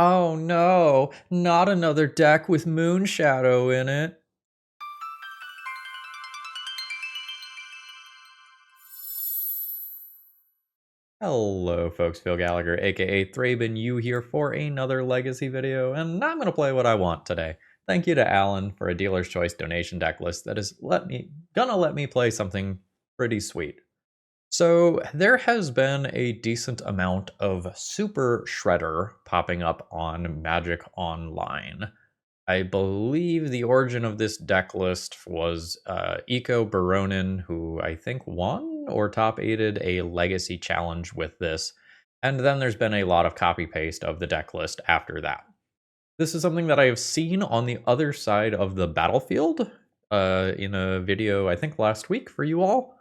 Oh no, not another deck with Moonshadow in it. Hello folks, Phil Gallagher, aka ThrabenU here for another Legacy video, and I'm gonna play what I want today. Thank you to Alan for a dealer's choice donation deck list that is gonna let me play something pretty sweet. So there has been a decent amount of Super Shredder popping up on Magic Online. I believe the origin of this deck list was Eco Baronin, who I think won or top aided a legacy challenge with this. And then there's been a lot of copy paste of the deck list after that. This is something that I have seen on the other side of the battlefield in a video, I think last week for you all,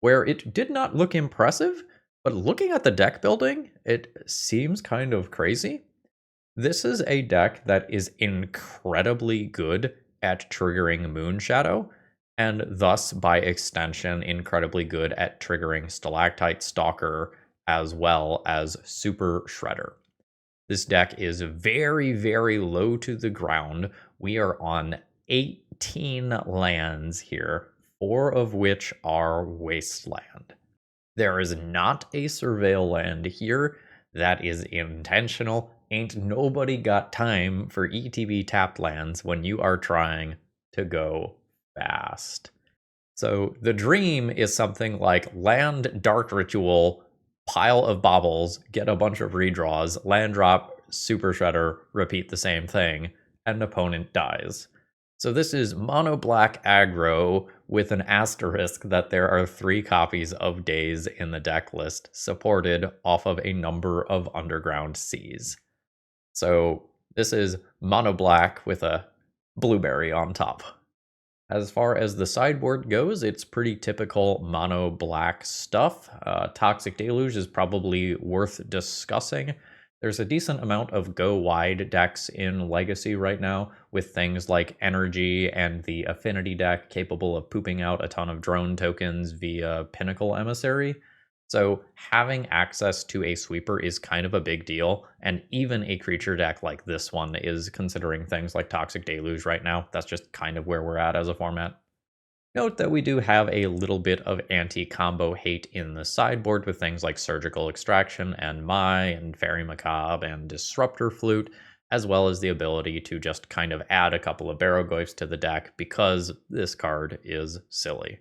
where it did not look impressive, but looking at the deck building, it seems kind of crazy. This is a deck that is incredibly good at triggering Moonshadow, and thus, by extension, incredibly good at triggering Stalactite Stalker as well as Super Shredder. This deck is very, very low to the ground. We are on 18 lands here, 4 of which are Wasteland. There is not a Surveil land here. That is intentional. Ain't nobody got time for ETB tapped lands when you are trying to go fast. So the dream is something like land Dark Ritual, pile of baubles, get a bunch of redraws, land drop, Super Shredder, repeat the same thing, and opponent dies. So this is Mono Black Aggro with an asterisk that there are 3 copies of Daze in the deck list, supported off of a number of underground seas. So this is Mono Black with a blueberry on top. As far as the sideboard goes, it's pretty typical Mono Black stuff. Toxic Deluge is probably worth discussing. There's a decent amount of go wide decks in Legacy right now, with things like Energy and the Affinity deck capable of pooping out a ton of drone tokens via Pinnacle Emissary. So having access to a sweeper is kind of a big deal, and even a creature deck like this one is considering things like Toxic Deluge right now. That's just kind of where we're at as a format. Note that we do have a little bit of anti-combo hate in the sideboard with things like Surgical Extraction and Mai and Fairy Macabre and Disruptor Flute, as well as the ability to just kind of add a couple of Barrowgoyfs to the deck because this card is silly.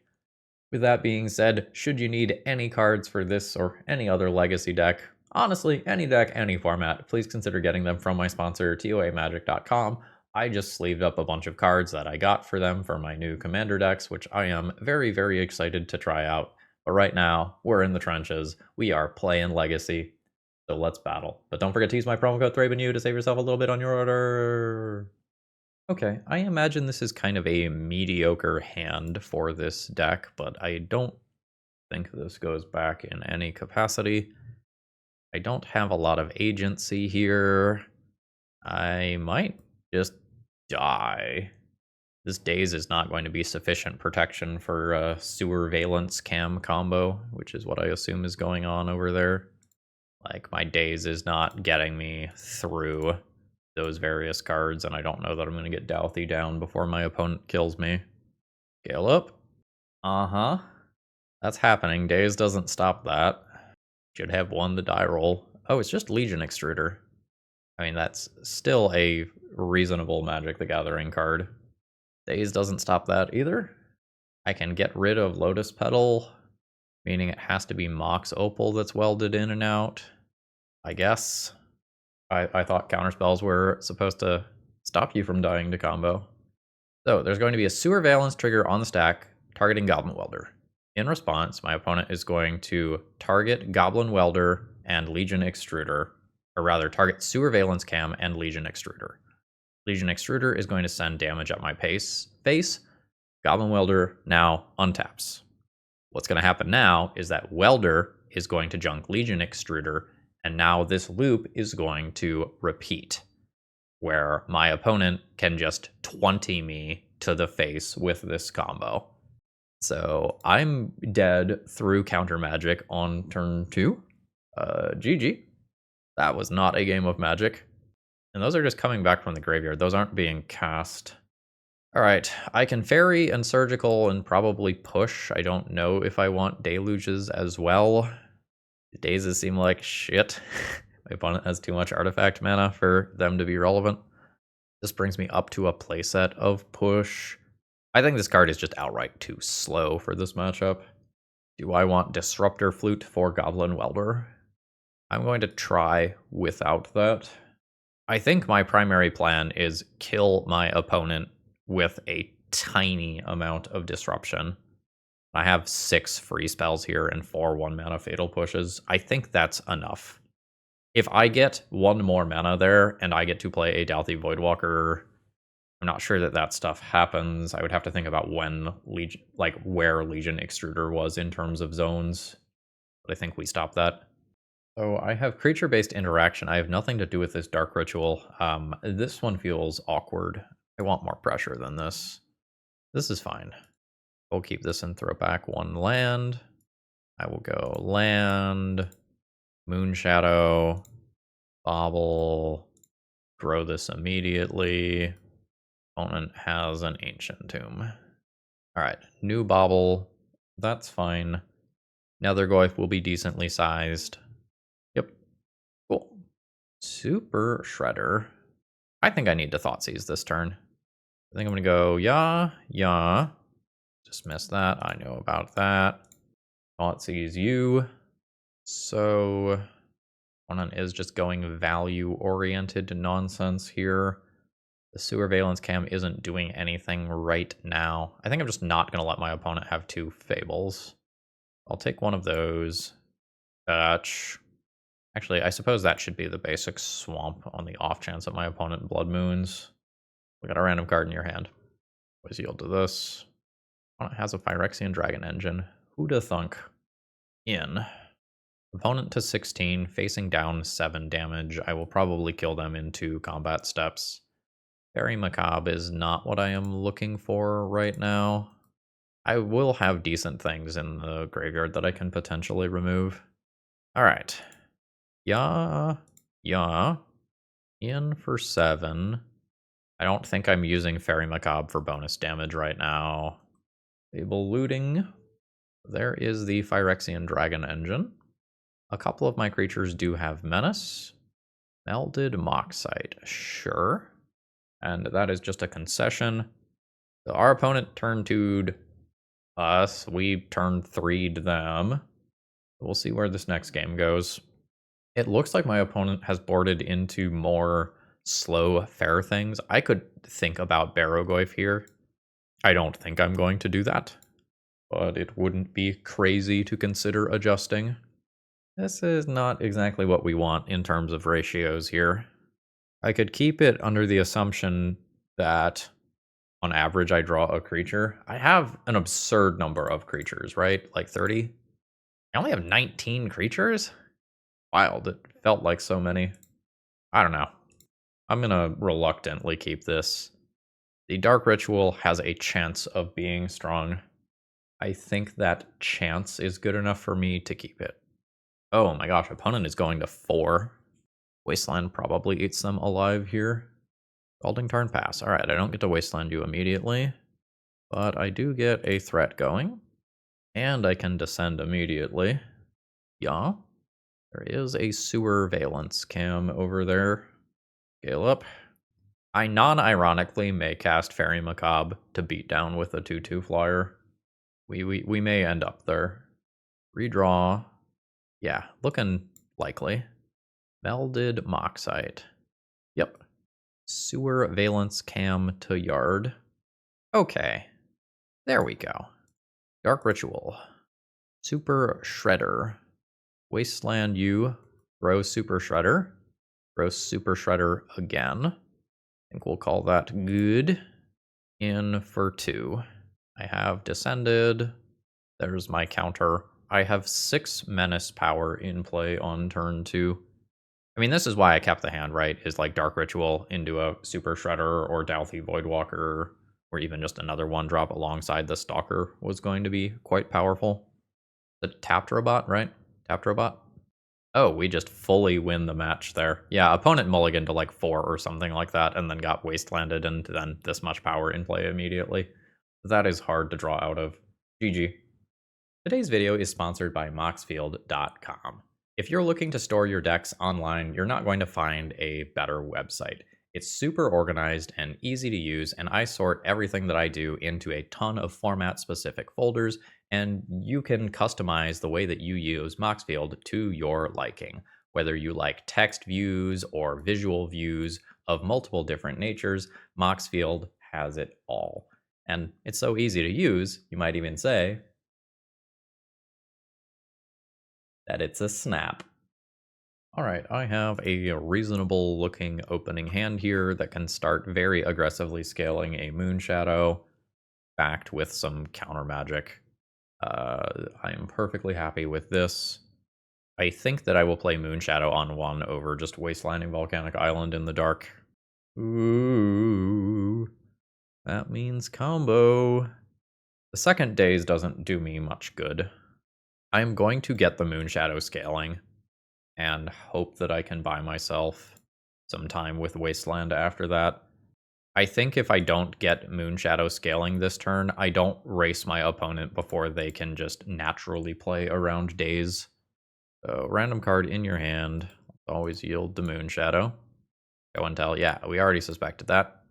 With that being said, should you need any cards for this or any other Legacy deck, honestly, any deck, any format, please consider getting them from my sponsor, TOAMagic.com. I just sleeved up a bunch of cards that I got for them for my new Commander decks, which I am very, very excited to try out. But right now, we're in the trenches. We are playing Legacy, so let's battle. But don't forget to use my promo code ThrabenU to save yourself a little bit on your order. Okay, I imagine this is kind of a mediocre hand for this deck, but I don't think this goes back in any capacity. I don't have a lot of agency here. I might just die. This Daze is not going to be sufficient protection for Sewer Valence Cam combo, which is what I assume is going on over there. Like, my Daze is not getting me through those various cards, and I don't know that I'm going to get Douthie down before my opponent kills me. Scale up. Uh-huh. That's happening. Daze doesn't stop that. Should have won the die roll. Oh, it's just Legion Extruder. I mean, that's still a reasonable Magic the Gathering card. Daze doesn't stop that either. I can get rid of Lotus Petal, meaning it has to be Mox Opal that's welded in and out, I guess. I thought counterspells were supposed to stop you from dying to combo. So there's going to be a Sewer Valence trigger on the stack targeting Goblin Welder. In response, my opponent is going to target Goblin Welder and Legion Extruder, or rather target Sewer Valence Cam and Legion Extruder. Legion Extruder is going to send damage at my face. Goblin Welder now untaps. What's going to happen now is that Welder is going to junk Legion Extruder, and now this loop is going to repeat, where my opponent can just 20 me to the face with this combo. So I'm dead through counter magic on turn 2. GG. That was not a game of Magic. And those are just coming back from the graveyard. Those aren't being cast. Alright, I can Fairy and Surgical and probably push. I don't know if I want Deluges as well. The Dazes seem like shit. My opponent has too much artifact mana for them to be relevant. This brings me up to a playset of push. I think this card is just outright too slow for this matchup. Do I want Disruptor Flute for Goblin Welder? I'm going to try without that. I think my primary plan is kill my opponent with a tiny amount of disruption. I have 6 free spells here and 4 1-mana Fatal Pushes. I think that's enough. If I get 1 more mana there and I get to play a Dalthy Voidwalker, I'm not sure that that stuff happens. I would have to think about when Legion, like where Legion Extruder was in terms of zones. But I think we stop that. So I have creature-based interaction. I have nothing to do with this Dark Ritual. This one feels awkward. I want more pressure than this. This is fine. We'll keep this and throw back 1 land. I will go land, Moonshadow, Bobble, grow this immediately. Opponent has an Ancient Tomb. Alright, new Bobble. That's fine. Nethergoyf will be decently sized. Yep. Cool. Super Shredder. I think I need to Thoughtseize this turn. I think I'm going to go, yeah. Dismiss that. I know about that. Thoughtseize you. So, opponent is just going value-oriented nonsense here. The Sewer Valence Cam isn't doing anything right now. I think I'm just not going to let my opponent have 2 Fables. I'll take one of those. Fetch. Actually, I suppose that should be the basic swamp on the off chance that my opponent Blood Moons. We got a random card in your hand. Always yield to this. Opponent has a Phyrexian Dragon Engine. Who'da thunk? In. Opponent to 16, facing down 7 damage. I will probably kill them in 2 combat steps. Very Macabre is not what I am looking for right now. I will have decent things in the graveyard that I can potentially remove. Alright. Yeah. In for 7. I don't think I'm using Fairy Macabre for bonus damage right now. Fable Looting. There is the Phyrexian Dragon Engine. A couple of my creatures do have Menace. Melded Moxite. Sure. And that is just a concession. So our opponent turn 2'd us. We turn 3'd them. We'll see where this next game goes. It looks like my opponent has boarded into more slow, fair things. I could think about Barrowgoyf here. I don't think I'm going to do that, but it wouldn't be crazy to consider adjusting. This is not exactly what we want in terms of ratios here. I could keep it under the assumption that on average I draw a creature. I have an absurd number of creatures, right? Like 30? I only have 19 creatures? Wild, it felt like so many. I don't know. I'm gonna reluctantly keep this. The Dark Ritual has a chance of being strong. I think that chance is good enough for me to keep it. Oh my gosh, opponent is going to 4. Wasteland probably eats them alive here. Scalding Tarn pass. Alright, I don't get to Wasteland you immediately, but I do get a threat going. And I can descend immediately. Yeah. There is a Sewer Valence Cam over there. Scale up. I non-ironically may cast Fairy Macabre to beat down with a 2/2 flyer. We may end up there. Redraw. Yeah, looking likely. Melded Moxite. Yep. Sewer Valence Cam to Yard. Okay. There we go. Dark Ritual. Super Shredder. Wasteland you. Throw Super Shredder. Throw Super Shredder again. I think we'll call that good. In for 2. I have descended. There's my counter. I have 6 menace power in play on turn 2. I mean, this is why I kept the hand, right? Is like Dark Ritual into a Super Shredder or Dalthy Voidwalker, or even just another 1-drop alongside the Stalker was going to be quite powerful. The tapped robot, right? Tapped robot? Oh, we just fully win the match there. Yeah, opponent mulliganed to like 4 or something like that, and then got wastelanded, and then this much power in play immediately. That is hard to draw out of. GG. Today's video is sponsored by Moxfield.com. If you're looking to store your decks online, you're not going to find a better website. It's super organized and easy to use, and I sort everything that I do into a ton of format-specific folders, and you can customize the way that you use Moxfield to your liking. Whether you like text views or visual views of multiple different natures, Moxfield has it all. And it's so easy to use, you might even say, that it's a snap. All right, I have a reasonable looking opening hand here that can start very aggressively scaling a Moonshadow, backed with some counter magic. I am perfectly happy with this. I think that I will play Moonshadow on 1 over just Wastelanding Volcanic Island in the dark. Ooh, that means combo. The second daze doesn't do me much good. I'm going to get the Moonshadow scaling and hope that I can buy myself some time with Wasteland after that. I think if I don't get Moonshadow scaling this turn, I don't race my opponent before they can just naturally play around days. So, random card in your hand. Always yield to Moonshadow. Go and tell. Yeah, we already suspected that.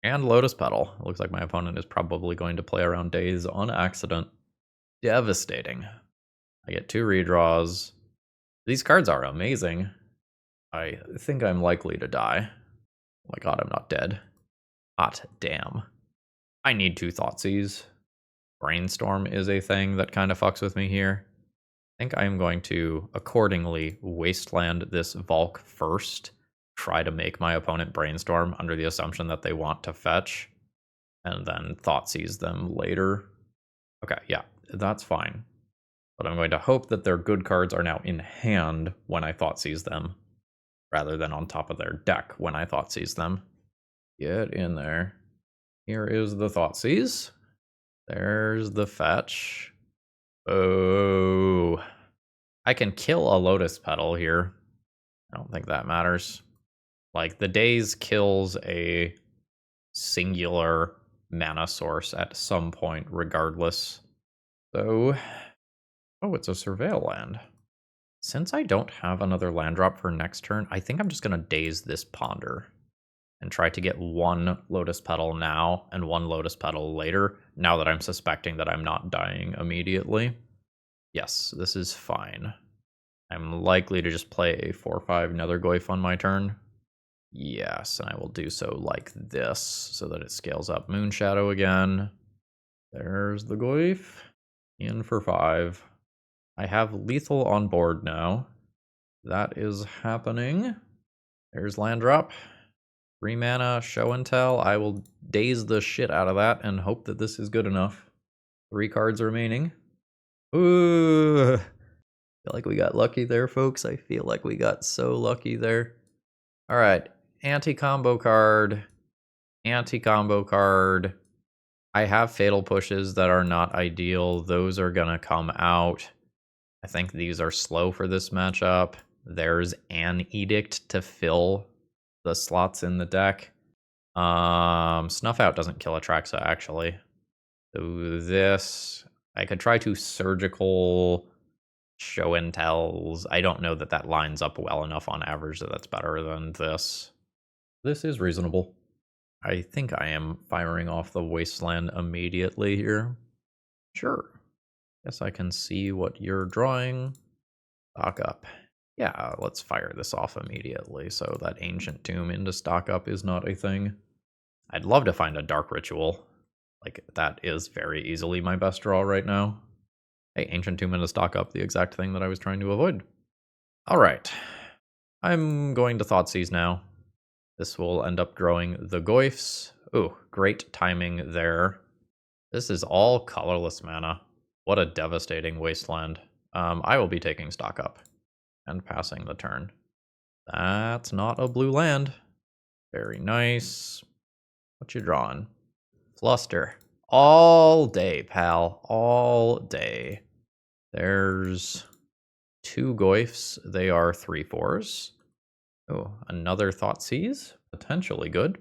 And Lotus Petal. Looks like my opponent is probably going to play around days on accident. Devastating. I get 2 redraws. These cards are amazing. I think I'm likely to die. Oh my god, I'm not dead. Hot damn. I need 2 Thoughtseize. Brainstorm is a thing that kind of fucks with me here. I think I am going to accordingly wasteland this Volk first. Try to make my opponent brainstorm under the assumption that they want to fetch. And then Thoughtseize them later. Okay, yeah, that's fine. But I'm going to hope that their good cards are now in hand when I Thoughtseize them, rather than on top of their deck when I Thoughtseize them. Get in there. Here is the Thoughtseize. There's the fetch. Oh. I can kill a Lotus Petal here. I don't think that matters. Like, the daze kills a singular mana source at some point, regardless. So, oh, it's a Surveil land. Since I don't have another land drop for next turn, I think I'm just going to daze this Ponder and try to get 1 Lotus Petal now and 1 Lotus Petal later, now that I'm suspecting that I'm not dying immediately. Yes, this is fine. I'm likely to just play a 4/5 Nethergoyf on my turn. Yes, and I will do so like this, so that it scales up Moonshadow again. There's the Goyf. In for 5. I have lethal on board now. That is happening. There's land drop. 3 mana, show and tell. I will daze the shit out of that and hope that this is good enough. 3 cards remaining. Ooh. I feel like we got lucky there, folks. I feel like we got so lucky there. All right. Anti-combo card. Anti-combo card. I have fatal pushes that are not ideal. Those are going to come out. I think these are slow for this matchup. There's an edict to fill the slots in the deck. Snuff Out doesn't kill Atraxa, actually. So this, I could try to surgical show and tells. I don't know that that lines up well enough on average that that's better than this. This is reasonable. I think I am firing off the Wasteland immediately here. Sure. Guess I can see what you're drawing. Stock up. Yeah, let's fire this off immediately so that Ancient Tomb into stock up is not a thing. I'd love to find a Dark Ritual. Like, that is very easily my best draw right now. Hey, Ancient Tomb into stock up, the exact thing that I was trying to avoid. Alright. I'm going to Thoughtseize now. This will end up drawing the Goyfs. Ooh, great timing there. This is all colorless mana. What a devastating wasteland. I will be taking stock up and passing the turn. That's not a blue land. Very nice. What you drawing? Fluster. All day, pal. All day. There's 2 Goyfs, they are 3/4s. Oh, another Thoughtseize, potentially good.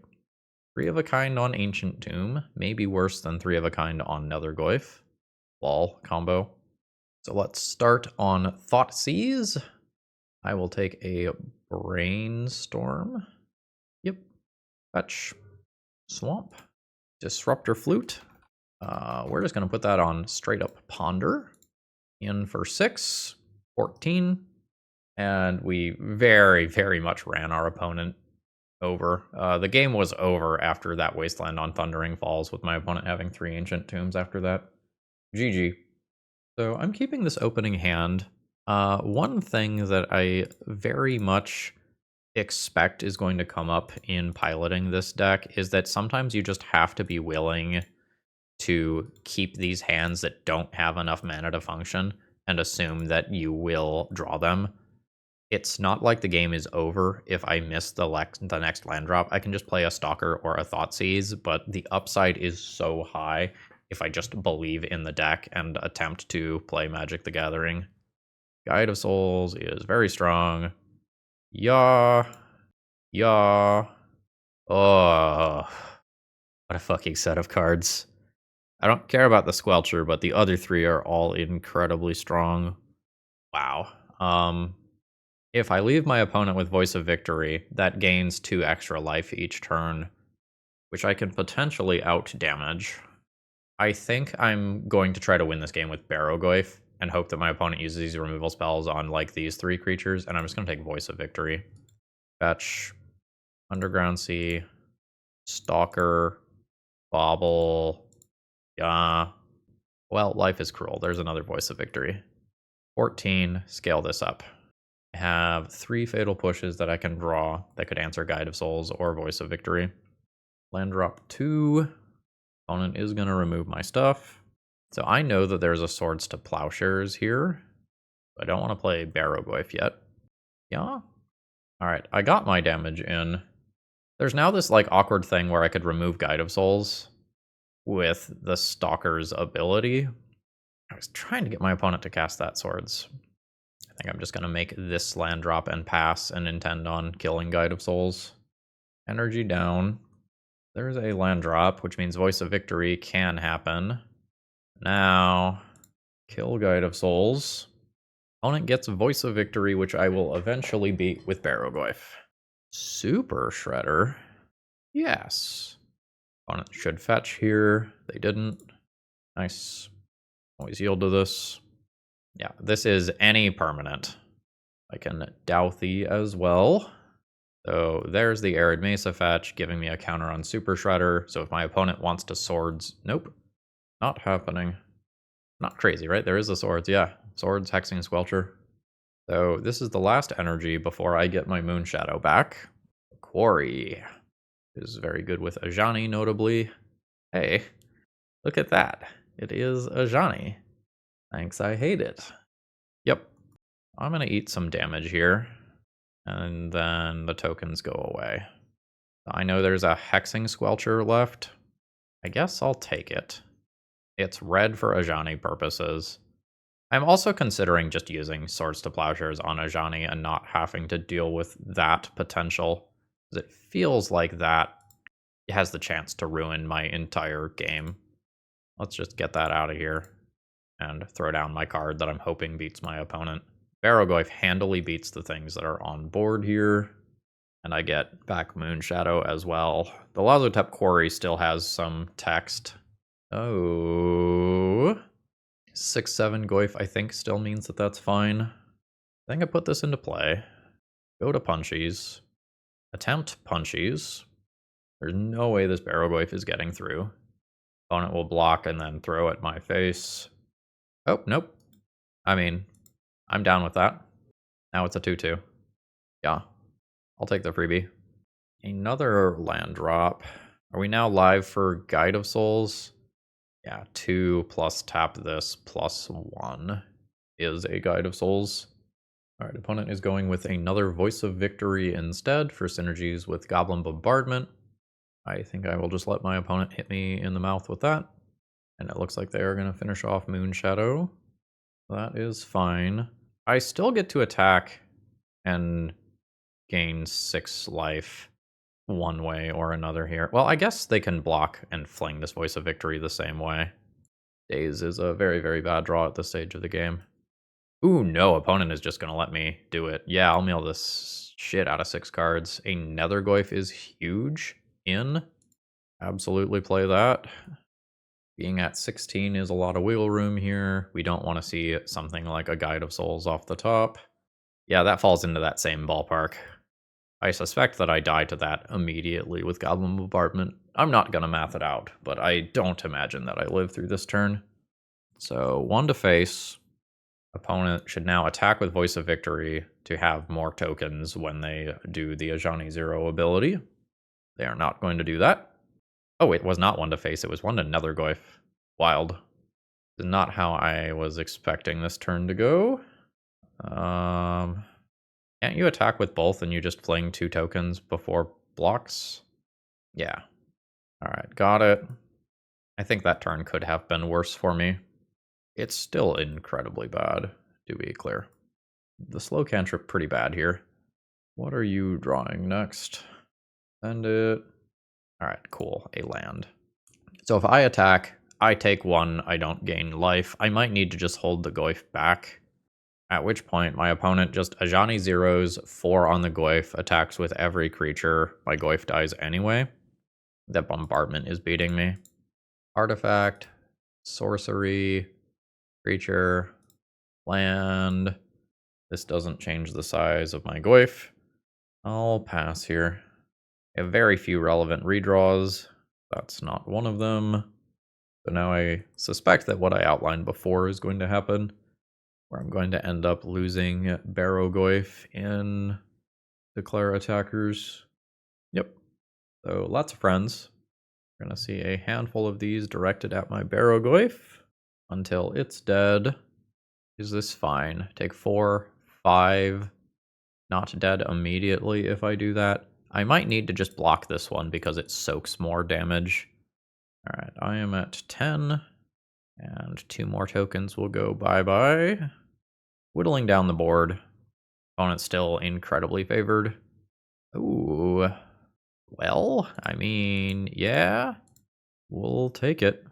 3 of a kind on Ancient Tomb, maybe worse than 3 of a kind on Nethergoyf. Wall combo. So let's start on Thoughtseize. I will take a Brainstorm. Yep. Fetch. Swamp. Disruptor Flute. We're just going to put that on straight up Ponder. In for 6. 14. And we very, very much ran our opponent over. The game was over after that Wasteland on Thundering Falls, with my opponent having 3 Ancient Tombs after that. GG. So I'm keeping this opening hand. One thing that I very much expect is going to come up in piloting this deck is that sometimes you just have to be willing to keep these hands that don't have enough mana to function and assume that you will draw them. It's not like the game is over if I miss the next land drop. I can just play a Stalker or a Thoughtseize, but the upside is so high if I just believe in the deck and attempt to play Magic the Gathering. Guide of Souls is very strong. Yeah. Yeah. Oh. What a fucking set of cards. I don't care about the Squelcher, but the other 3 are all incredibly strong. Wow. If I leave my opponent with Voice of Victory, that gains 2 extra life each turn, which I can potentially out-damage. I think I'm going to try to win this game with Barrowgoyf and hope that my opponent uses these removal spells on, like, these 3 creatures, and I'm just going to take Voice of Victory. Fetch, Underground Sea, Stalker, Bobble, yeah. Well, life is cruel. There's another Voice of Victory. 14, scale this up. I have 3 Fatal Pushes that I can draw that could answer Guide of Souls or Voice of Victory. Land drop 2. Opponent is going to remove my stuff. So I know that there's a Swords to Plowshares here. I don't want to play Barrowgoyf yet. Yeah? Alright, I got my damage in. There's now this, like, awkward thing where I could remove Guide of Souls with the Stalker's ability. I was trying to get my opponent to cast that Swords. I think I'm just going to make this land drop and pass and intend on killing Guide of Souls. Energy down. There's a land drop, which means Voice of Victory can happen. Now, kill Guide of Souls. Opponent gets Voice of Victory, which I will eventually beat with Barrowgoyf. Super Shredder. Yes. Opponent should fetch here. They didn't. Nice. Always yield to this. Yeah, this is any permanent. I can Douthie as well. So there's the Arid Mesa fetch, giving me a counter on Super Shredder. So if my opponent wants to Swords... Nope. Not happening. Not crazy, right? There is a Swords, yeah. Swords, Hexing, Squelcher. So this is the last energy before I get my Moonshadow back. Quarry is very good with Ajani, notably. Hey, look at that. It is Ajani. Thanks, I hate it. Yep. I'm going to eat some damage here. And then the tokens go away. I know there's a Hexing Squelcher left. I guess I'll take it. It's red for Ajani purposes. I'm also considering just using Swords to Plowshares on Ajani and not having to deal with that potential. Because it feels like that has the chance to ruin my entire game. Let's just get that out of here and throw down my card that I'm hoping beats my opponent. Barrowgoyf handily beats the things that are on board here. And I get back Moonshadow as well. The Lazotep Quarry still has some text. Oh. 6/7 Goyf, I think, still means that that's fine. I think I put this into play. Go to Punchies. Attempt Punchies. There's no way this Barrowgoyf is getting through. Opponent will block and then throw at my face. Oh, nope. I mean, I'm down with that. Now it's a 2/2. Yeah, I'll take the freebie. Another land drop. Are we now live for Guide of Souls? Yeah, 2 plus tap this plus 1 is a Guide of Souls. Alright, opponent is going with another Voice of Victory instead for synergies with Goblin Bombardment. I think I will just let my opponent hit me in the mouth with that. And it looks like they are going to finish off Moonshadow. That is fine. I still get to attack and gain 6 life one way or another here. Well, I guess they can block and fling this Voice of Victory the same way. Daze is a very, very bad draw at this stage of the game. Ooh, no, opponent is just going to let me do it. Yeah, I'll mill this shit out of 6 cards. A Nethergoyf is huge in. Absolutely play that. Being at 16 is a lot of wiggle room here. We don't want to see something like a Guide of Souls off the top. Yeah, that falls into that same ballpark. I suspect that I die to that immediately with Goblin Bombardment. I'm not going to math it out, but I don't imagine that I live through this turn. So 1 to face. Opponent should now attack with Voice of Victory to have more tokens when they do the Ajani Zero ability. They are not going to do that. Oh, it was not 1 to face, it was 1 to Nethergoyf. Wild. This is not how I was expecting this turn to go. Can't you attack with both and you just fling 2 tokens before blocks? Yeah. Alright, got it. I think that turn could have been worse for me. It's still incredibly bad, to be clear. The slow cantrip pretty bad here. What are you drawing next? Send it. Alright, cool. A land. So if I attack, I take 1, I don't gain life. I might need to just hold the Goyf back. At which point, my opponent just Ajani zeros 4 on the Goyf, attacks with every creature. My Goyf dies anyway. That bombardment is beating me. Artifact, sorcery, creature, land. This doesn't change the size of my Goyf. I'll pass here. I have very few relevant redraws. That's not one of them. So now I suspect that what I outlined before is going to happen, where I'm going to end up losing Barrowgoyf in Declare Attackers. Yep. So lots of friends. We're going to see a handful of these directed at my Barrowgoyf until it's dead. Is this fine? Take 4, 5. Not dead immediately if I do that. I might need to just block this one because it soaks more damage. Alright, I am at 10. And 2 more tokens will go bye-bye. Whittling down the board. Opponent's still incredibly favored. Ooh. Well, I mean, yeah. We'll take it.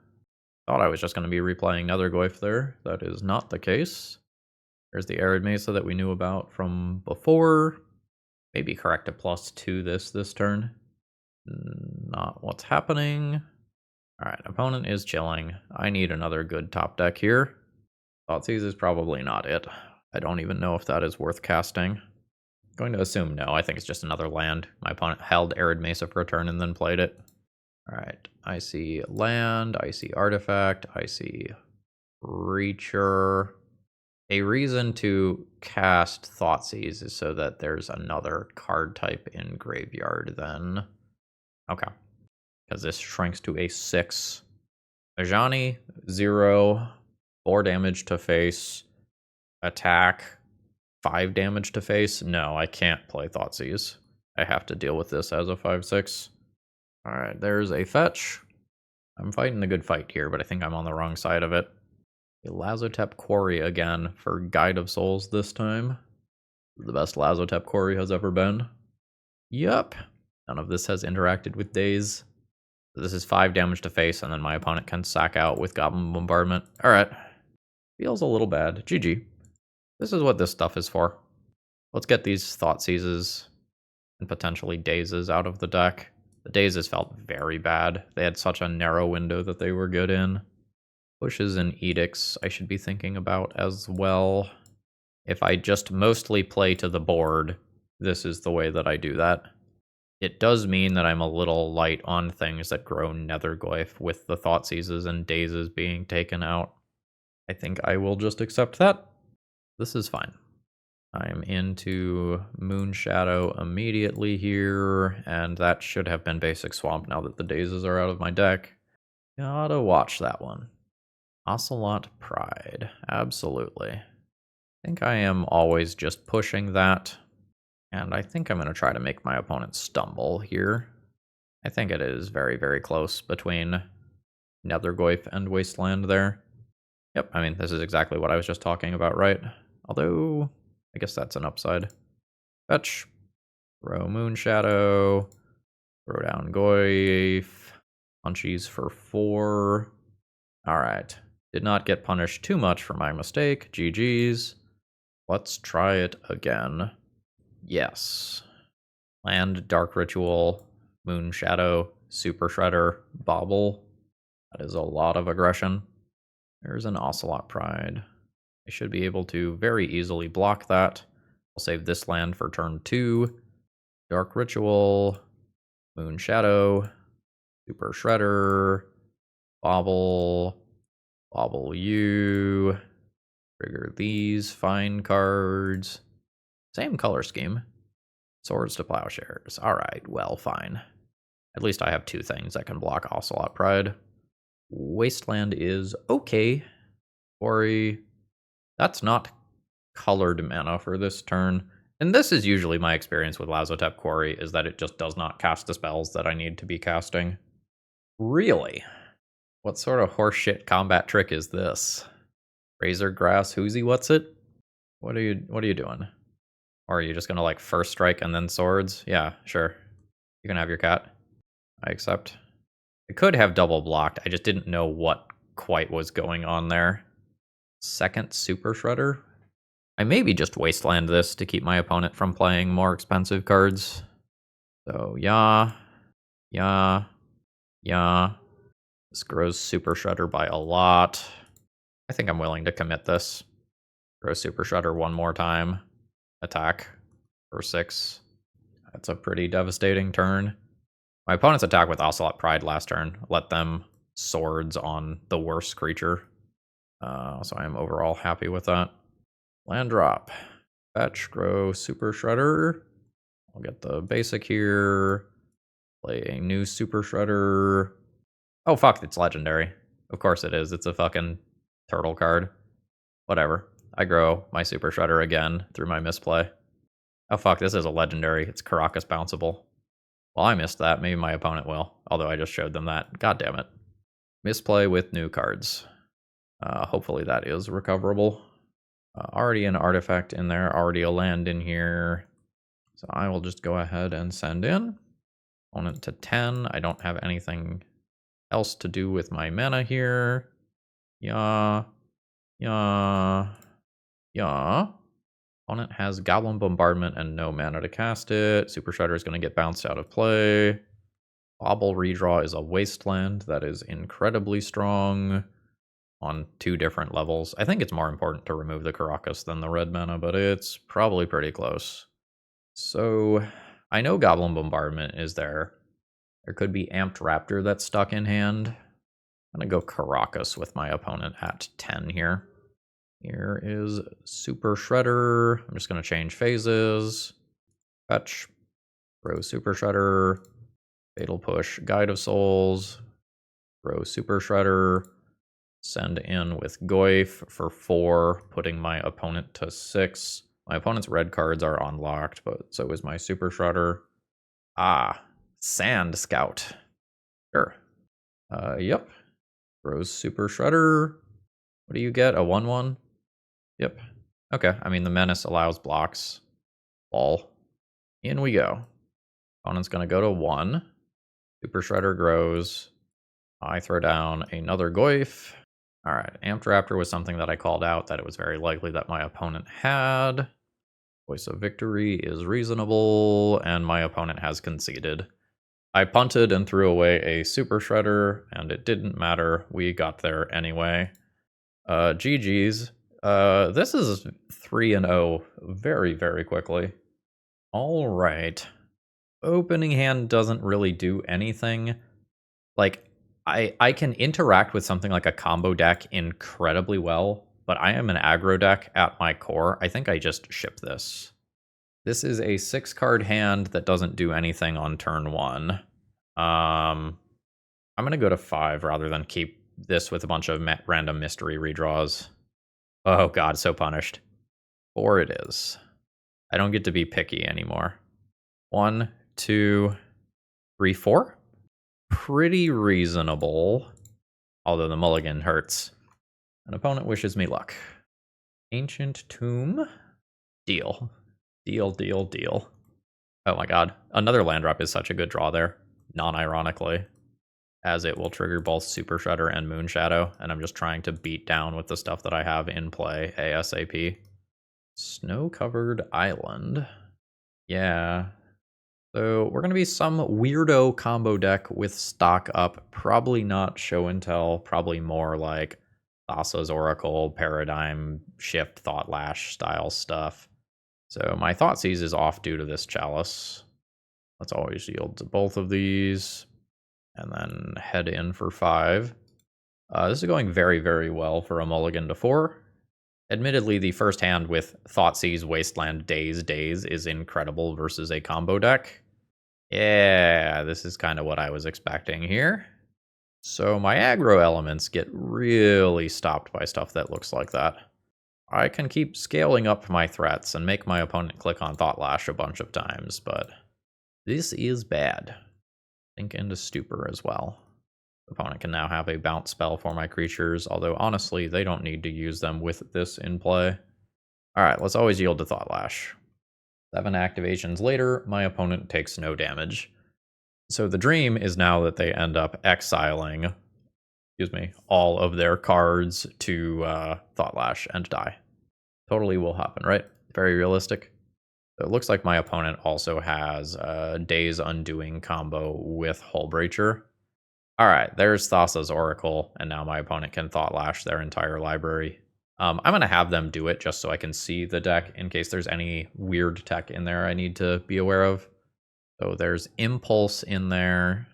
Thought I was just going to be replaying Nethergoyf there. That is not the case. There's the Arid Mesa that we knew about from before. Maybe correct a +2 this turn. Not what's happening. Alright, opponent is chilling. I need another good top deck here. Thoughtseize is probably not it. I don't even know if that is worth casting. Going to assume no. I think it's just another land. My opponent held Arid Mesa for a turn and then played it. Alright, I see land, I see artifact, I see creature. A reason to cast Thoughtseize is so that there's another card type in graveyard then. Okay. Because this shrinks to a 6. Ajani, 0, 4 damage to face, attack, 5 damage to face. No, I can't play Thoughtseize. I have to deal with this as a 5/6. Alright, there's a fetch. I'm fighting a good fight here, but I think I'm on the wrong side of it. A Lazotep Quarry again for Guide of Souls this time. The best Lazotep Quarry has ever been. Yup. None of this has interacted with Daze. This is 5 damage to face, and then my opponent can sack out with Goblin Bombardment. Alright. Feels a little bad. GG. This is what this stuff is for. Let's get these Thoughtseizes and potentially Dazes out of the deck. The Dazes felt very bad. They had such a narrow window that they were good in. Pushes and Edicts I should be thinking about as well. If I just mostly play to the board, this is the way that I do that. It does mean that I'm a little light on things that grow Nethergoyf with the Thoughtseizes and Dazes being taken out. I think I will just accept that. This is fine. I'm into Moonshadow immediately here, and that should have been Basic Swamp now that the Dazes are out of my deck. Gotta watch that one. Ocelot Pride, absolutely. I think I am always just pushing that, and I think I'm going to try to make my opponent stumble here. I think it is very, very close between Nethergoyf and Wasteland there. Yep, I mean, this is exactly what I was just talking about, right? Although, I guess that's an upside. Fetch. Throw Moonshadow. Throw down Goyf. Punchies for 4. Alright. Did not get punished too much for my mistake. GG's. Let's try it again. Yes. Land, Dark Ritual, Moonshadow, Super Shredder, Bobble. That is a lot of aggression. There's an Ocelot Pride. I should be able to very easily block that. I'll save this land for turn 2. Dark Ritual, Moonshadow, Super Shredder, Bobble, Bobble you, trigger these fine cards. Same color scheme. Swords to Plowshares. Alright, well, fine. At least I have 2 things that can block Ocelot Pride. Wasteland is okay. Quarry. That's not colored mana for this turn. And this is usually my experience with Lazotep Quarry, is that it just does not cast the spells that I need to be casting. Really? What sort of horseshit combat trick is this? Razor Grass, Hoozy, what's it? What are you doing? Or are you just gonna like first strike and then swords? Yeah, sure. You can have your cat. I accept. I could have double blocked. I just didn't know what quite was going on there. Second Super Shredder. I maybe just wasteland this to keep my opponent from playing more expensive cards. So yeah. This grows Super Shredder by a lot. I think I'm willing to commit this. Grow Super Shredder one more time. Attack for 6. That's a pretty devastating turn. My opponent's attack with Ocelot Pride last turn let them swords on the worst creature. So I am overall happy with that. Land drop. Fetch, grow Super Shredder. I'll get the basic here. Play a new Super Shredder. Oh fuck, it's legendary. Of course it is. It's a fucking turtle card. Whatever. I grow my Super Shredder again through my misplay. Oh fuck, this is a legendary. It's Caracas bounceable. Well, I missed that. Maybe my opponent will. Although I just showed them that. God damn it. Misplay with new cards. Hopefully that is recoverable. Already an artifact in there. Already a land in here. So I will just go ahead and send in. Opponent to 10. I don't have anything else to do with my mana here. Yeah. Opponent has Goblin Bombardment and no mana to cast it. Super Shredder is going to get bounced out of play. Bobble Redraw is a wasteland that is incredibly strong on 2 different levels. I think it's more important to remove the Caracas than the red mana, but it's probably pretty close. So I know Goblin Bombardment is there. There could be Amped Raptor that's stuck in hand. I'm going to go Caracas with my opponent at 10 here. Here is Super Shredder. I'm just going to change phases. Fetch. Throw Super Shredder. Fatal Push. Guide of Souls. Throw Super Shredder. Send in with Goyf for 4, putting my opponent to 6. My opponent's red cards are unlocked, but so is my Super Shredder. Sand Scout. Sure. Yep. Throws Super Shredder. What do you get? A 1/1? Yep. Okay, I mean, the Menace allows blocks. Ball. In we go. Opponent's gonna go to 1. Super Shredder grows. I throw down another Goyf. Alright, Amped Raptor was something that I called out that it was very likely that my opponent had. Voice of Victory is reasonable, and my opponent has conceded. I punted and threw away a Super Shredder, and it didn't matter. We got there anyway. GG's. This is 3-0 very, very quickly. Alright. Opening hand doesn't really do anything. Like, I can interact with something like a combo deck incredibly well, but I am an aggro deck at my core. I think I just ship this. This is a 6-card hand that doesn't do anything on turn 1. I'm going to go to 5 rather than keep this with a bunch of random mystery redraws. Oh god, so punished. 4 it is. I don't get to be picky anymore. 1, 2, 3, 4? Pretty reasonable. Although the mulligan hurts. An opponent wishes me luck. Ancient Tomb. Deal. Deal, deal, deal. Oh my god. Another land drop is such a good draw there. Non-ironically. As it will trigger both Super Shredder and Moonshadow. And I'm just trying to beat down with the stuff that I have in play ASAP. Snow-covered island. Yeah. So we're going to be some weirdo combo deck with stock up. Probably not show and tell. Probably more like Thassa's Oracle, Paradigm Shift, Thought Lash style stuff. So my Thoughtseize is off due to this Chalice. Let's always yield to both of these. And then head in for 5. This is going very, very well for a mulligan to 4. Admittedly, the first hand with Thoughtseize, Wasteland, Daze is incredible versus a combo deck. Yeah, this is kind of what I was expecting here. So my aggro elements get really stopped by stuff that looks like that. I can keep scaling up my threats and make my opponent click on Thought Lash a bunch of times, but this is bad. Sink into Stupor as well. The opponent can now have a bounce spell for my creatures, although honestly, they don't need to use them with this in play. Alright, let's always yield to Thought Lash. 7 activations later, my opponent takes no damage. So the dream is now that they end up exiling, all of their cards to Thought Lash and die. Totally will happen, right? Very realistic. So it looks like my opponent also has a Days Undoing combo with Hullbreacher. Alright, there's Thassa's Oracle, and now my opponent can Thought Lash their entire library. I'm going to have them do it just so I can see the deck in case there's any weird tech in there I need to be aware of. So there's Impulse in there.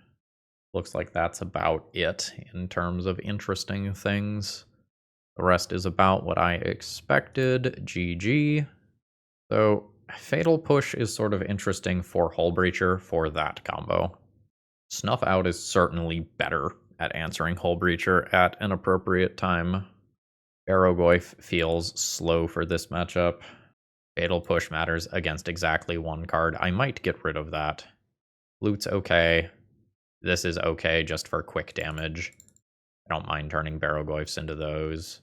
Looks like that's about it in terms of interesting things. The rest is about what I expected. GG. So Fatal Push is sort of interesting for Hullbreacher for that combo. Snuff Out is certainly better at answering Hullbreacher at an appropriate time. Nethergoyf feels slow for this matchup. Fatal Push matters against exactly one card. I might get rid of that. Loot's okay. This is okay just for quick damage. I don't mind turning Nethergoyfs into those.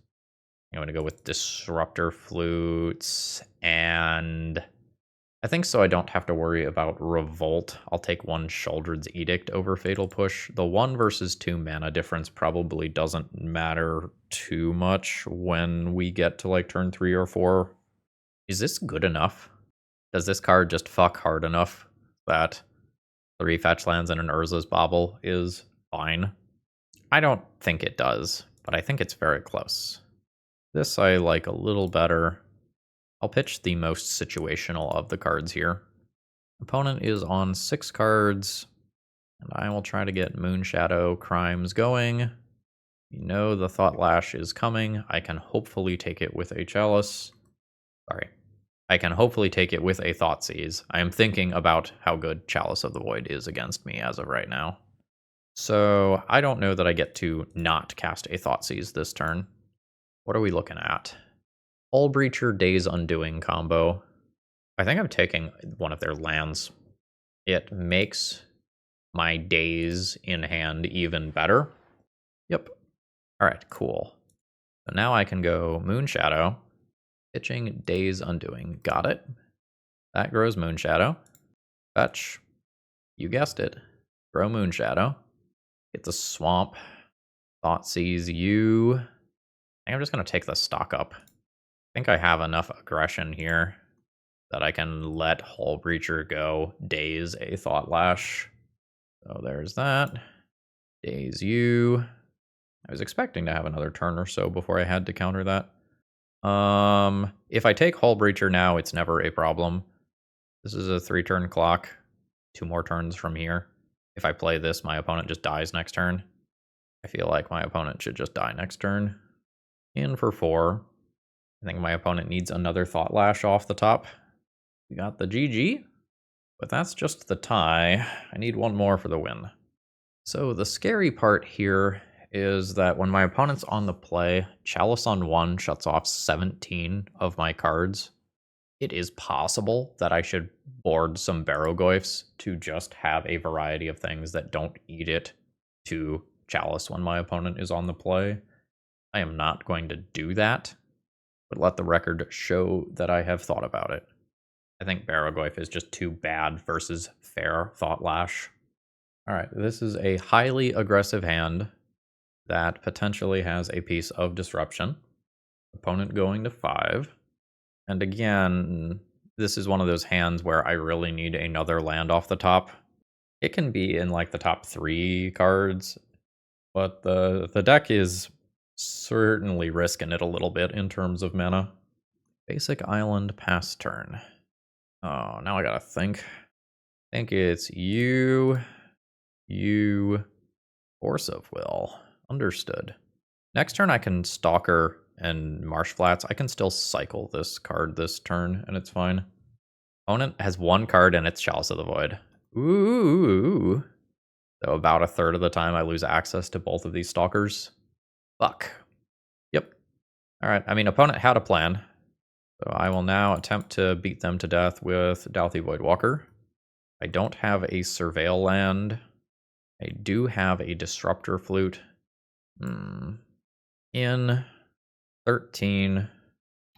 I'm going to go with Disruptor Flutes, and I think so I don't have to worry about Revolt. I'll take one Sheoldred's Edict over Fatal Push. The 1 versus 2 mana difference probably doesn't matter too much when we get to like turn 3 or 4. Is this good enough? Does this card just fuck hard enough that 3 fetch lands and an Urza's Bauble is fine? I don't think it does, but I think it's very close. This I like a little better. I'll pitch the most situational of the cards here. Opponent is on 6 cards, and I will try to get Moonshadow Crimes going. You know the Thought Lash is coming. I can hopefully take it with a Chalice. Sorry. I can hopefully take it with a Thoughtseize. I am thinking about how good Chalice of the Void is against me as of right now. So I don't know that I get to not cast a Thoughtseize this turn. What are we looking at? Hullbreacher Days Undoing combo. I think I'm taking one of their lands. It makes my Days in hand even better. Yep. Alright, cool. So now I can go Moonshadow. Pitching Days Undoing. Got it. That grows Moonshadow. Fetch. You guessed it. Grow Moonshadow. Get the Swamp. Thoughtseize you. I think I'm just going to take the stock up. I think I have enough aggression here that I can let Hullbreacher go. Daze a Thought Lash. So there's that. Daze you. I was expecting to have another turn or so before I had to counter that. If I take Hullbreacher now, it's never a problem. This is a 3-turn clock. 2 more turns from here. If I play this, my opponent just dies next turn. I feel like my opponent should just die next turn. In for 4. I think my opponent needs another Thought Lash off the top. We got the GG, but that's just the tie. I need one more for the win. So the scary part here is that when my opponent's on the play, Chalice on 1 shuts off 17 of my cards. It is possible that I should board some Nethergoyfs to just have a variety of things that don't eat it to Chalice when my opponent is on the play. I am not going to do that. but let the record show that I have thought about it. I think Barrowgoyf is just too bad versus fair Thought Lash. Alright, this is a highly aggressive hand that potentially has a piece of disruption. Opponent going to 5. And again, this is one of those hands where I really need another land off the top. It can be in like the top 3 cards, but the deck is certainly risking it a little bit in terms of mana. Basic island, pass turn. Oh, now I gotta think. I think it's you, Force of Will. Understood. Next turn I can Stalker and Marsh Flats. I can still cycle this card this turn, and it's fine. Opponent has 1 card, and it's Chalice of the Void. Ooh. So about a third of the time I lose access to both of these Stalkers. Fuck. Yep. Alright, I mean, opponent had a plan. So I will now attempt to beat them to death with Dauthi Voidwalker. I don't have a Surveil land. I do have a Disruptor Flute. In 13,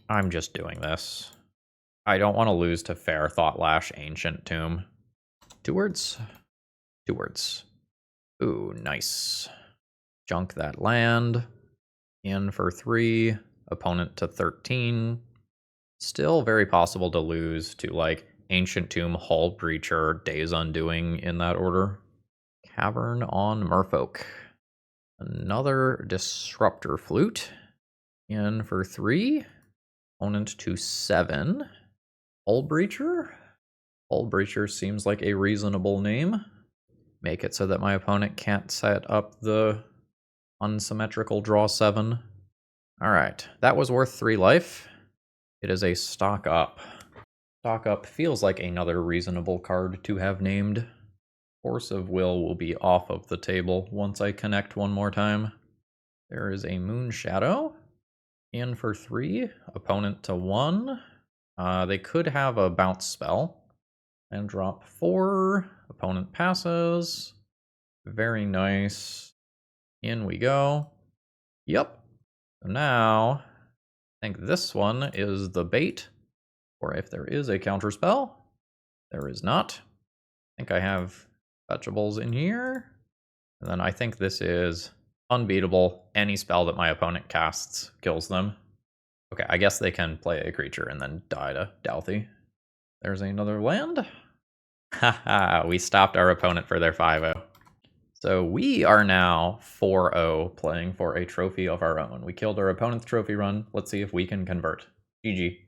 I'm just doing this. I don't want to lose to Fair Thought Lash Ancient Tomb. 2 words? 2 words. Ooh, nice. Junk that land. In for 3. Opponent to 13. Still very possible to lose to, like, Ancient Tomb, Hull Breacher, Days Undoing in that order. Cavern on Merfolk. Another Disruptor Flute. In for 3. Opponent to 7. Hull Breacher? Hull Breacher seems like a reasonable name. Make it so that my opponent can't set up the unsymmetrical draw 7. Alright, that was worth 3 life. It is a Stock Up. Stock Up feels like another reasonable card to have named. Force of Will be off of the table once I connect one more time. There is a Moonshadow. In for 3. Opponent to 1. They could have a bounce spell. And drop 4. Opponent passes. Very nice. In we go. Yep. So now, I think this one is the bait. Or if there is a counter spell. There is not. I think I have fetchables in here. And then I think this is unbeatable. Any spell that my opponent casts kills them. Okay, I guess they can play a creature and then die to Dauthi. There's another land. Haha, we stopped our opponent for their 5-0. So we are now 4-0 playing for a trophy of our own. We killed our opponent's trophy run. Let's see if we can convert. GG.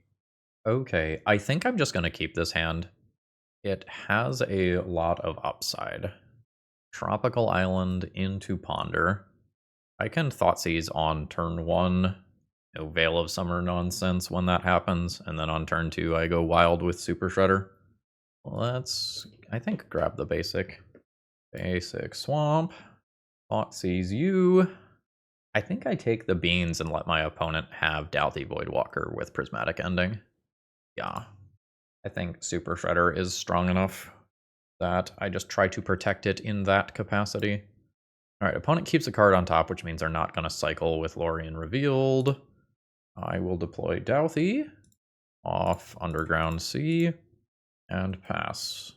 Okay, I think I'm just going to keep this hand. It has a lot of upside. Tropical Island into Ponder. I can Thoughtseize on turn 1. No Veil of Summer nonsense when that happens. And then on turn 2, I go wild with Super Shredder. Let's, I think, grab the basic. Basic Swamp. Thoughtseize you. I think I take the beans and let my opponent have Dauthi Voidwalker with Prismatic Ending. Yeah. I think Super Shredder is strong enough that I just try to protect it in that capacity. Alright, opponent keeps a card on top, which means they're not going to cycle with Lorien Revealed. I will deploy Dauthi off Underground Sea and pass.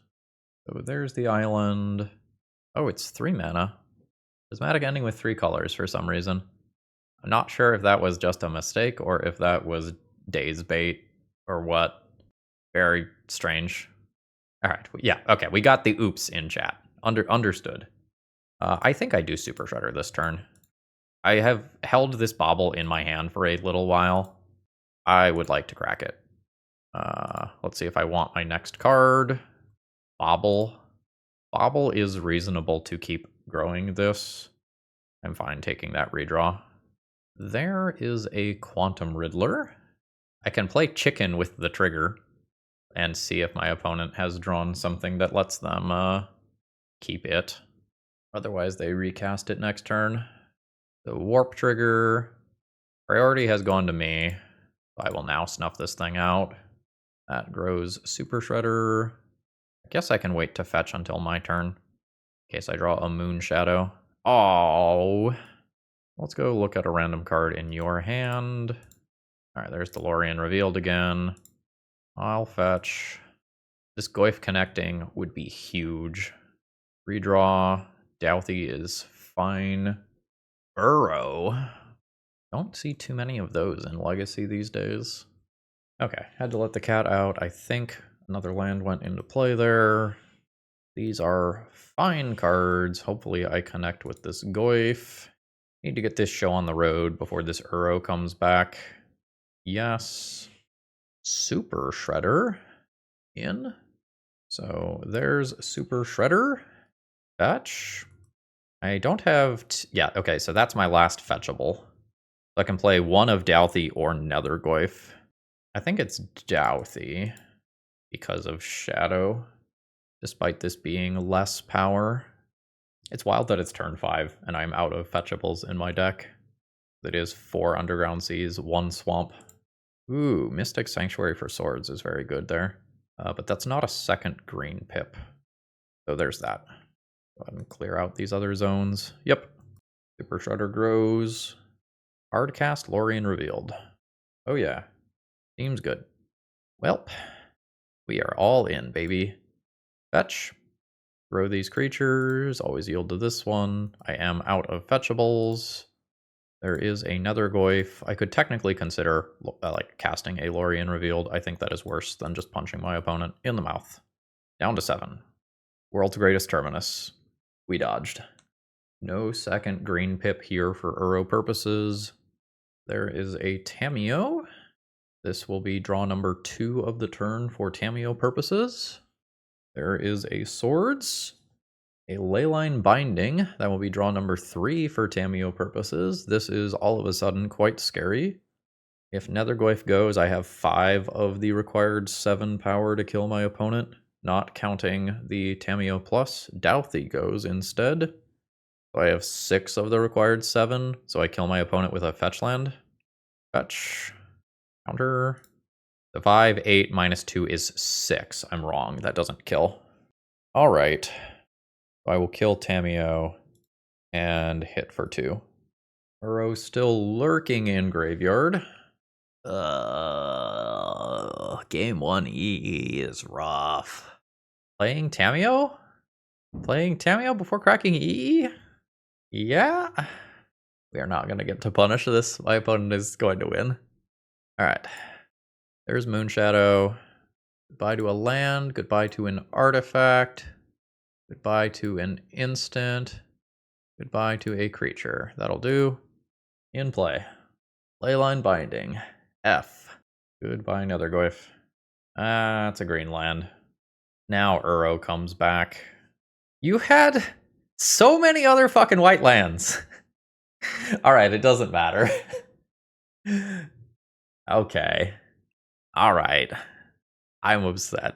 So there's the island. Oh, it's 3 mana. Prismatic Ending with 3 colors for some reason. I'm not sure if that was just a mistake or if that was Days bait or what. Very strange. Alright, yeah, okay, we got the oops in chat. Understood. I think I do Super Shredder this turn. I have held this bauble in my hand for a little while. I would like to crack it. Let's see if I want my next card. Bauble. Bauble is reasonable to keep growing this. I'm fine taking that redraw. There is a Quantum Riddler. I can play chicken with the trigger and see if my opponent has drawn something that lets them keep it. Otherwise, they recast it next turn. The Warp Trigger. Priority has gone to me. I will now snuff this thing out. That grows Super Shredder. I guess I can wait to fetch until my turn. In case I draw a Moonshadow. Oh. Let's go look at a random card in your hand. Alright, there's the Lorien revealed again. I'll fetch. This Goyf connecting would be huge. Redraw. Douthie is fine. Burrow. Don't see too many of those in Legacy these days. Okay, had to let the cat out. I think another land went into play there. These are fine cards. Hopefully I connect with this Goyf. Need to get this show on the road before this Uro comes back. Yes. Super Shredder in. So there's Super Shredder. Fetch. I don't have... yeah, okay, so that's my last fetchable. I can play one of Douthie or Nethergoyf. I think it's Douthie because of Shadow, despite this being less power. It's wild that it's turn 5 and I'm out of fetchables in my deck. It is 4 Underground Seas, 1 Swamp. Ooh, Mystic Sanctuary for Swords is very good there. But that's not a second green pip. So there's that. Go ahead and clear out these other zones. Yep. Super Shredder grows. Hardcast Lorien revealed. Oh yeah. Seems good. Welp. We are all in, baby. Fetch. Throw these creatures. Always yield to this one. I am out of fetchables. There is a Nethergoyf. I could technically consider like casting a Lorien revealed. I think that is worse than just punching my opponent in the mouth. Down to 7. World's greatest terminus. We dodged. No second green pip here for Uro purposes. There is a Tamiyo. This will be draw number 2 of the turn for Tamiyo purposes. There is a Swords. A Leyline Binding. That will be draw number 3 for Tamiyo purposes. This is all of a sudden quite scary. If Nethergoyf goes, I have 5 of the required 7 power to kill my opponent, not counting the Tamiyo plus. Douthie goes instead. So I have 6 of the required 7, so I kill my opponent with a fetch land. Fetch. Counter. The 5, 8, minus 2 is 6. I'm wrong. That doesn't kill. Alright. I will kill Tamiyo and hit for 2. Uro still lurking in graveyard. Game 1 EE is rough. Playing Tamiyo? Playing Tamiyo before cracking EE? Yeah. We are not going to get to punish this. My opponent is going to win. Alright. There's Moonshadow. Goodbye to a land. Goodbye to an artifact. Goodbye to an instant. Goodbye to a creature. That'll do. In play. Leyline Binding. F. Goodbye, Nethergoyf. It's a green land. Now Uro comes back. You had so many other fucking white lands. Alright, it doesn't matter. Okay. Alright. I'm upset.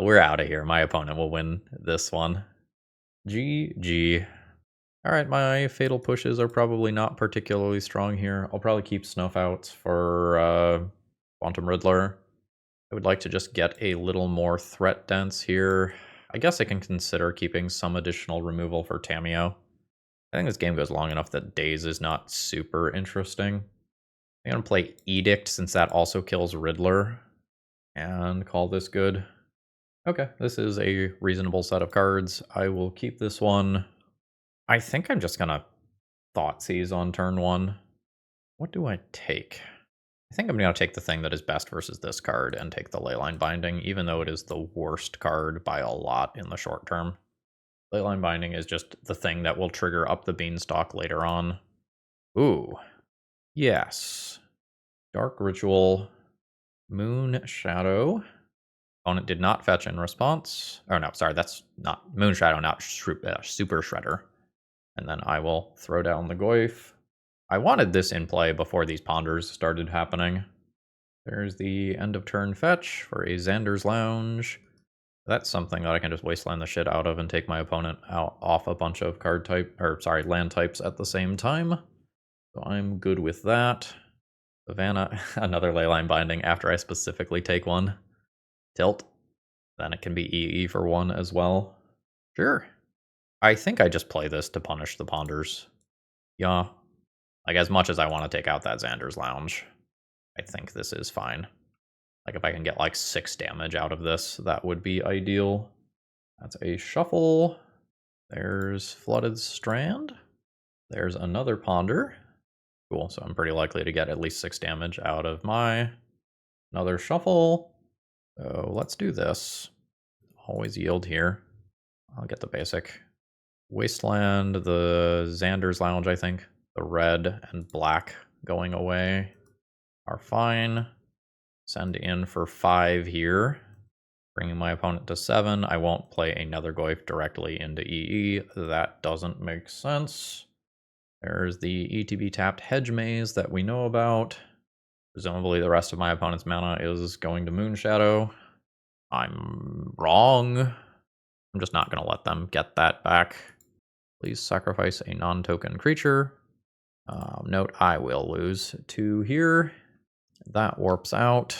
We're out of here. My opponent will win this one. GG. Alright, my fatal pushes are probably not particularly strong here. I'll probably keep snuff outs for Quantum Riddler. I would like to just get a little more threat dense here. I guess I can consider keeping some additional removal for Tamiyo. I think this game goes long enough that Daze is not super interesting. I'm going to play Edict since that also kills Riddler. And call this good. Okay, this is a reasonable set of cards. I will keep this one. I think I'm just going to Thoughtseize on turn 1. What do I take? I think I'm going to take the thing that is best versus this card and take the Leyline Binding, even though it is the worst card by a lot in the short term. Leyline Binding is just the thing that will trigger up the Beanstalk later on. Ooh. Yes. Dark Ritual. Moonshadow. Opponent did not fetch in response. Oh no, sorry, that's not Moonshadow, not Super Shredder. And then I will throw down the Goyf. I wanted this in play before these ponders started happening. There's the end of turn fetch for a Xander's Lounge. That's something that I can just wasteland the shit out of and take my opponent out off a bunch of land types at the same time. So I'm good with that. Savannah, another Leyline Binding after I specifically take one. Tilt. Then it can be EE for 1 as well. Sure. I think I just play this to punish the ponders. Yeah. Like, as much as I want to take out that Xander's Lounge, I think this is fine. Like, if I can get like 6 damage out of this, that would be ideal. That's a shuffle. There's Flooded Strand. There's another Ponder. Cool, so I'm pretty likely to get at least 6 damage out of my another shuffle. So let's do this. Always yield here. I'll get the basic. Wasteland, the Xander's Lounge, I think. The red and black going away are fine. Send in for 5 here. Bringing my opponent to 7. I won't play a Nethergoyf directly into EE. That doesn't make sense. There's the ETB tapped Hedge Maze that we know about. Presumably the rest of my opponent's mana is going to Moonshadow. I'm wrong. I'm just not going to let them get that back. Please sacrifice a non-token creature. Note I will lose 2 here. That warps out.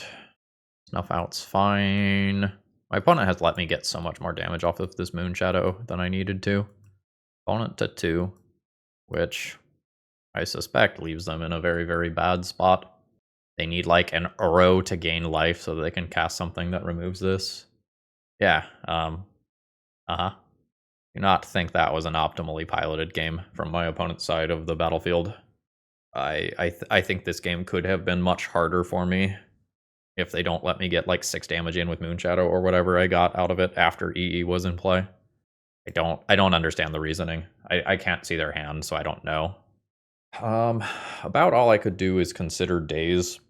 Snuff out's fine. My opponent has let me get so much more damage off of this Moonshadow than I needed to. Opponent to 2, which I suspect leaves them in a very, very bad spot. They need like an Uro to gain life so that they can cast something that removes this. Yeah, Do not think that was an optimally piloted game from my opponent's side of the battlefield. I think this game could have been much harder for me if they don't let me get like 6 damage in with Moonshadow or whatever I got out of it after EE was in play. I don't understand the reasoning. I can't see their hand, so I don't know. About all I could do is consider Daze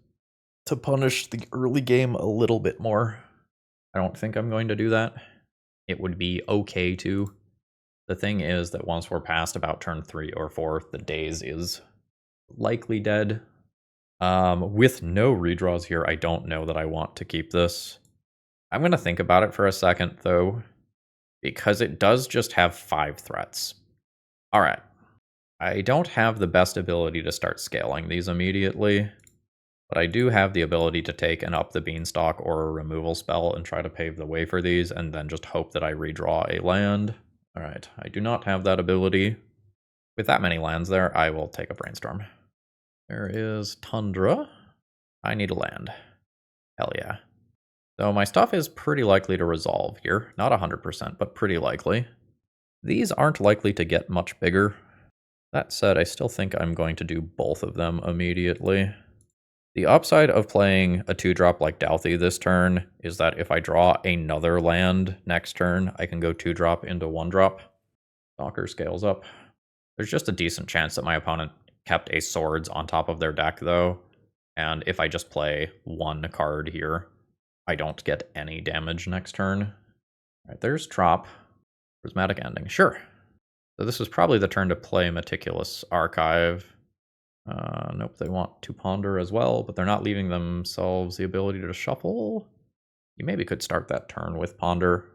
to punish the early game a little bit more. I don't think I'm going to do that. It would be okay to. The thing is that once we're past about turn 3 or 4, the Daze is likely dead. With no redraws here, I don't know that I want to keep this. I'm going to think about it for a second, though, because it does just have 5 threats. All right. I don't have the best ability to start scaling these immediately, but I do have the ability to take an Up the Beanstalk or a removal spell and try to pave the way for these, and then just hope that I redraw a land. All right, I do not have that ability. With that many lands there, I will take a Brainstorm. There is Tundra. I need a land. Hell yeah. So my stuff is pretty likely to resolve here. Not 100%, but pretty likely. These aren't likely to get much bigger. That said, I still think I'm going to do both of them immediately. The upside of playing a 2-drop like Douthie this turn is that if I draw another land next turn, I can go 2-drop into 1-drop. Stalker scales up. There's just a decent chance that my opponent kept a Swords on top of their deck, though. And if I just play 1 card here, I don't get any damage next turn. All right, there's Trop. Prismatic Ending. Sure. So this is probably the turn to play Meticulous Archive. Nope, they want to ponder as well, but they're not leaving themselves the ability to shuffle. You maybe could start that turn with ponder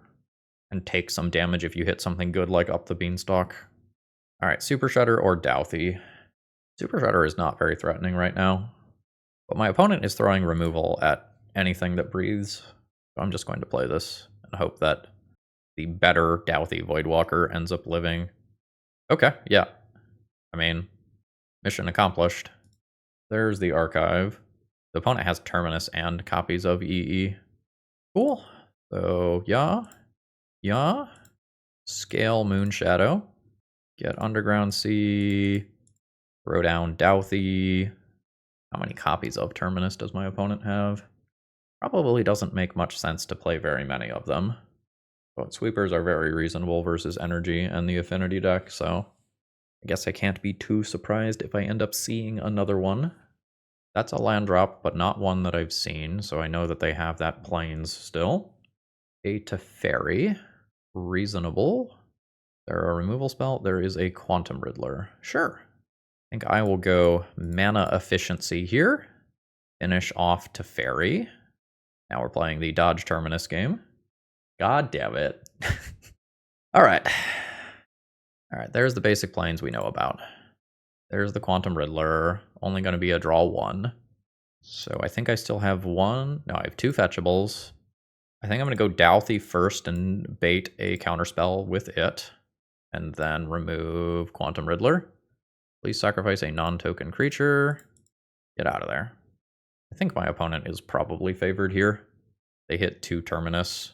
and take some damage if you hit something good like Up the Beanstalk. All right, Super Shredder or Douthie. Super Shredder is not very threatening right now, but my opponent is throwing removal at anything that breathes. So I'm just going to play this and hope that the better Douthie Voidwalker ends up living. Okay, yeah. I mean, mission accomplished. There's the archive. The opponent has Terminus and copies of EE. Cool. So, yeah. Scale Moonshadow. Get Underground Sea. Throw down Douthie. How many copies of Terminus does my opponent have? Probably doesn't make much sense to play very many of them. But sweepers are very reasonable versus energy and the affinity deck, so I guess I can't be too surprised if I end up seeing another one. That's a land drop, but not one that I've seen, so I know that they have that Plains still. A Teferi. Reasonable. There are a removal spell. There is a Quantum Riddler. Sure. I think I will go mana efficiency here. Finish off Teferi. Now we're playing the Dodge Terminus game. God damn it. All right. All right, there's the basic planes we know about. There's the Quantum Riddler, only going to be a draw 1. So I think I still have 1. No, I have 2 fetchables. I think I'm going to go Douthie first and bait a counterspell with it, and then remove Quantum Riddler. Please sacrifice a non-token creature. Get out of there. I think my opponent is probably favored here. They hit 2 Terminus,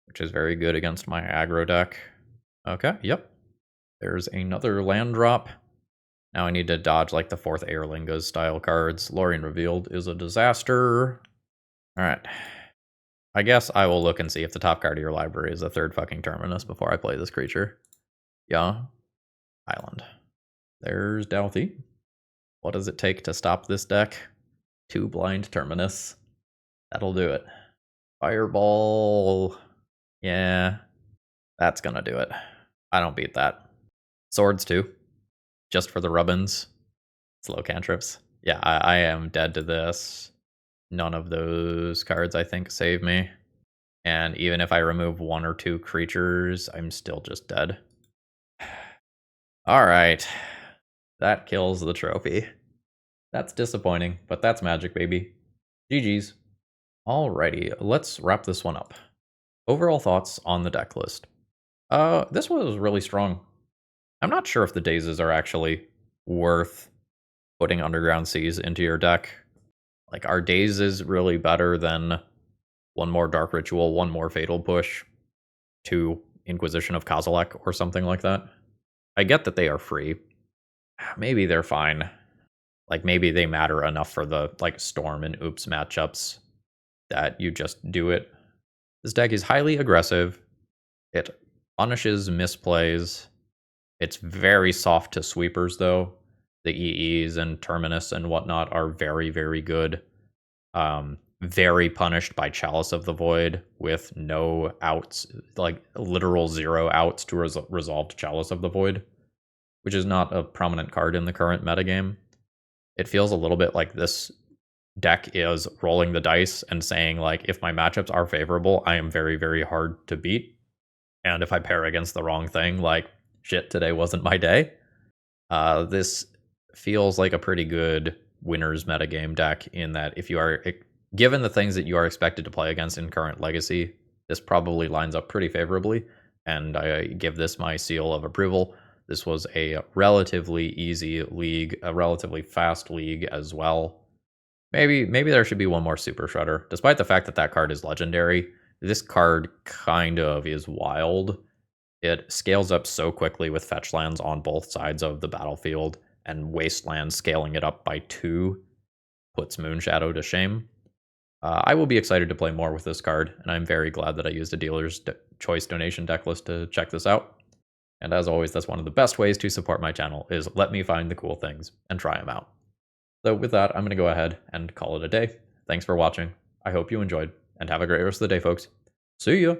which is very good against my aggro deck. Okay, yep. There's another land drop. Now I need to dodge like the 4th Airlingas style cards. Lorien Revealed is a disaster. Alright. I guess I will look and see if the top card of your library is a 3rd fucking Terminus before I play this creature. Yeah. Island. There's Douthie. What does it take to stop this deck? 2 blind Terminus. That'll do it. Fireball. Yeah. That's gonna do it. I don't beat that. Swords too. Just for the rubbins. Slow cantrips. Yeah, I am dead to this. None of those cards, I think, save me. And even if I remove 1 or 2 creatures, I'm still just dead. Alright. That kills the trophy. That's disappointing, but that's Magic, baby. GG's. Alrighty, let's wrap this one up. Overall thoughts on the deck list. This was really strong. I'm not sure if the Dazes are actually worth putting Underground Seas into your deck. Like, are Dazes really better than 1 more Dark Ritual, 1 more Fatal Push, 2 Inquisition of Kozilek, or something like that? I get that they are free. Maybe they're fine. Like, maybe they matter enough for the, like, Storm and Oops matchups that you just do it. This deck is highly aggressive. It punishes misplays. It's very soft to sweepers, though. The EEs and Terminus and whatnot are very, very good. Very punished by Chalice of the Void with no outs, like literal 0 outs to resolve Chalice of the Void, which is not a prominent card in the current metagame. It feels a little bit like this deck is rolling the dice and saying, like, if my matchups are favorable, I am very, very hard to beat. And if I pair against the wrong thing, like, shit, today wasn't my day. This feels like a pretty good winner's metagame deck in that if you are, given the things that you are expected to play against in current Legacy, this probably lines up pretty favorably, and I give this my seal of approval. This was a relatively easy league, a relatively fast league as well. Maybe there should be 1 more Super Shredder. Despite the fact that that card is legendary, this card kind of is wild. It scales up so quickly with fetch lands on both sides of the battlefield, and Wasteland scaling it up by 2 puts Moonshadow to shame. I will be excited to play more with this card, and I'm very glad that I used a Dealer's Choice donation deck list to check this out. And as always, that's one of the best ways to support my channel, is let me find the cool things and try them out. So with that, I'm going to go ahead and call it a day. Thanks for watching. I hope you enjoyed, and have a great rest of the day, folks. See ya!